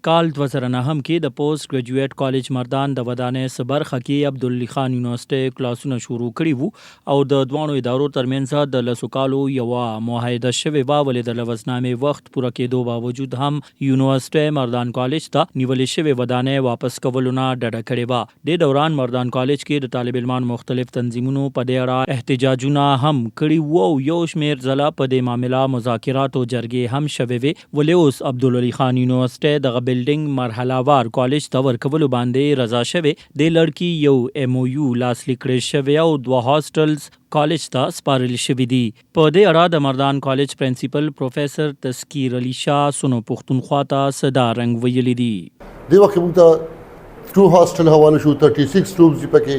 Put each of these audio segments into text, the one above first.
کال 2009 کې د پوسټ ګریجویټ کالج مردان د ودانې برخه کې عبدالعلی خان یونیورسيټي کلاسونه شروع کړي وو او د دوانو ادارو ترمنځ د لسو کالو یوه معاهده شوې وه، ولې د لوظنامې وخت پوره کېدو باوجود هم یونیورسيټي مردان کالج ته نیولې شوې ودانۍ واپس کولو نه ډډه کړې وه. د دوران مردان کالج کې د طالب علمانو مختلف تنظیمونو په دې اړه احتجاجونه هم کړي وو او یو شمېر ځله په دې معامله مذاکرات او جرګې هم شوې وې، ولې اوس عبدالعلی خان یونیورسيټي دغه بلډینګ مرحله وار کالج ته ورکولو باندې رضا شوې. د لړکی یو MOU لاسلیک کړی شوی او 2 هاسټلز کالج ته سپارل شوي دي. په دې اړه د مردان کالج پرنسپل پروفیسر تذکیر علي شاه سونو پښتونخوا ته صدا رنګ ویلي دي. دی وخت موږ ته 2 هاسټل حواله شو 36 رومز دی پکې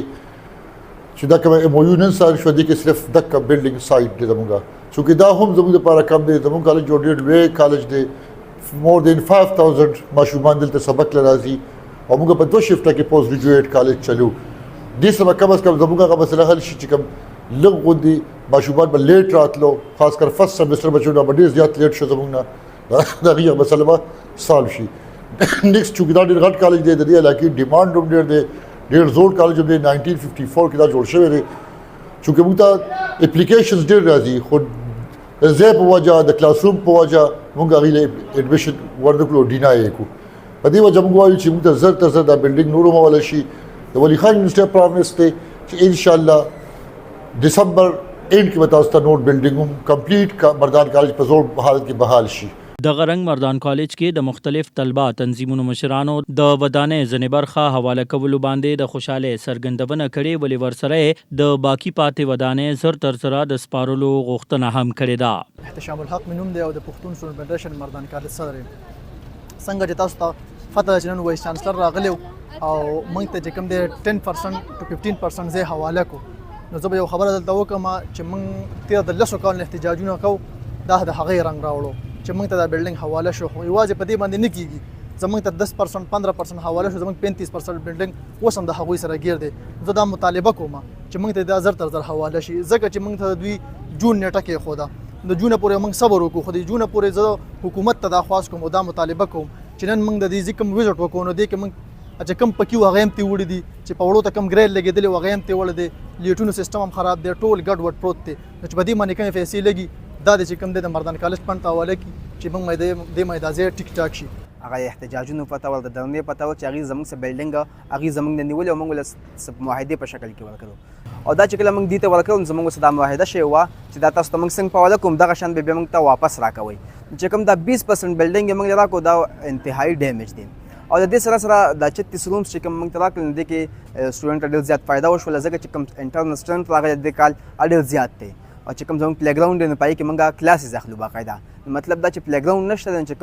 چې دا کوم MOU نن سره شو دي کې صرف دغه بلډینګ سایت دی زموږه چې دا هم زموږ لپاره کم دی. زموږ کالج جوړ ډېر لوی کالج دی، more than 5000 ماشومان دلته سبق لراځي او موږ په 2 شفټه کې پوسټ ګریجویټ کالج چلو. دې سره کم از کم زموږ هغه مسله حل شي چې کوم لږ غوندي ماشومان به لیټ راتلو، خاص کر فرست سمستر بچو نه ډېر زیات لیټ شو زموږ نه دا غي مسله به سالو شي. نیکسټ چې دا ډېر غټ کالج دی د دې علاقې ډیماند هم ډېر دی، ډېر زوړ کالج دی 1954 کې دا جوړ شوی دی. چې موږ ته اپلیکیشنز ډېر راځي خو زه په وجه د کلاس روم په وجه موږ هغې له اډمیشن ورنکړو ډینای یې کړو. په دې وجه موږ وایو چې موږ ته زر تر زر دا بلډینګ نور ومولی شي. د ولی خان یونیورسيټي پرانس دی چې انشاءالله ډسمبر اینډ کې به تاسو ته نور بلډینګ هم کمپلیټ مردان کالج په زوړ حالت کې بحال شي. دغه رنګ مردان کالج کې د مختلف طلبه تنظیمونو مشرانو د ودانۍ ځینې برخه حواله کولو باندې د خوشاله څرګندونه کړې، ولې ورسره د باقی پاتې ودانۍ زر تر زره د سپارلو غوښتنه هم کړې ده. احتشام الحق مې نوم دی او د پښتون سټوډنټ فدرېشن مردان کالج صدر یم. څنګه چې تاسو ته پته ده چې نن وایس چانسلر راغلی او موږ ته چې کوم دی 10% to 15% زه حواله کړو، نو زه به یو خبره دلته وکړم چې موږ تېره د 10 کالو احتجاجونه کوو، دا د هغې رنګ راوړو چې موږ ته دا بلډینګ حواله شو. خو یوازې په دې باندې نه کېږي، زموږ ته 10% 15% حواله شو، زموږ 35% بلډینګ اوس هم د هغوی سره ګیر دی. زه دا مطالبه کوم چې موږ ته دا زر تر زر حواله شي، ځکه چې موږ ته دوی جون نیټه کېښوده، د جونه پورې موږ صبر وکړو، خو د جونه پورې زه حکومت ته دا خواست کوم او دا مطالبه کوم چې نن موږ د دې کوم ویزټ وکړو نو دې کې موږ چې کوم پکې هغه هم تې وړي دي چې په وړو ته کم ګریډ لګېدلي هغه هم تې وړی دی، لیټونو سیسټم هم خراب دی، ټول ګډ وډ پروت دی. نو چې په دې باندې کومې پیسې لګي دا د چې کوم دی د مردان کالج فنډ ته حواله کړي چې موږ دې میدازې ټیک ټاک شي. هغه احتجاجونو پته ول د دورې پته ول چې هغې زموږ څه بلډینګ هغې زموږ نه نیولې او موږ له معاهدې په شکل کې ورکړو او دا چې کله موږ دې ته ورکړو نو زموږ څه دا معاهده شوې وه چې دا تاسو ته موږ څنګه په حواله کوم دغه شان به بیا موږ ته واپس راکوئ. چې کوم دا 20% بلډینګ یې موږ راکړو دا انتهایي ډیمیج دی او د دې سره سره دا 36 رومز چې کوم موږ ته راکړل نو دې کې سټوډنټ ډېر زیات فایده وشوله، ځکه چې کوم انټرنل سټوډنټ راغلی دې کال ډېر زیات دی او چې کوم زموږ پلی ګراونډ دی نو په هغې کې موږ کلاسز اخلو باقاعده. مطلب دا چې پلی ګراونډ نشته دی چې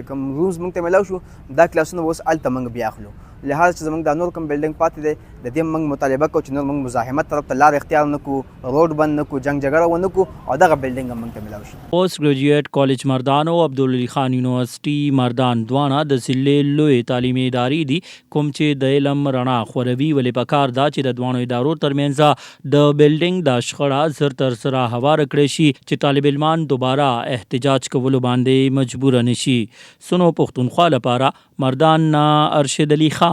کوم رومز موږ ته میلاو شو دا کلاسونه اوس هلته موږ بیا اخلو. لحاظ چې زموږ دا نور کوم بلډینګ پاتې دی د دې موږ مطالبه کوو چې نور موږ مزاحمت طرف ته لار اختیار نه کړو، روډ بند نه کړو، جنګ جګړه ونه کړو او دغه بلډینګ هم موږ ته میلاو شي. پوسټ ګریجویټ کالج مردان او عبدالعلی خان یونیورسيټي مردان دواړه د ضلع لوی تعلیمي ادارې دي کوم چې د علم رڼا خوروي، ولې پکار دا چې د دواړو ادارو ترمنځ د بلډینګ د شخړه زر تر زره هواره کړی شي چې طالب علمان دوباره احتجاج کولو باندې مجبور نشي. سونو پښتونخوا لپاره مردان نه ارشد علي خان.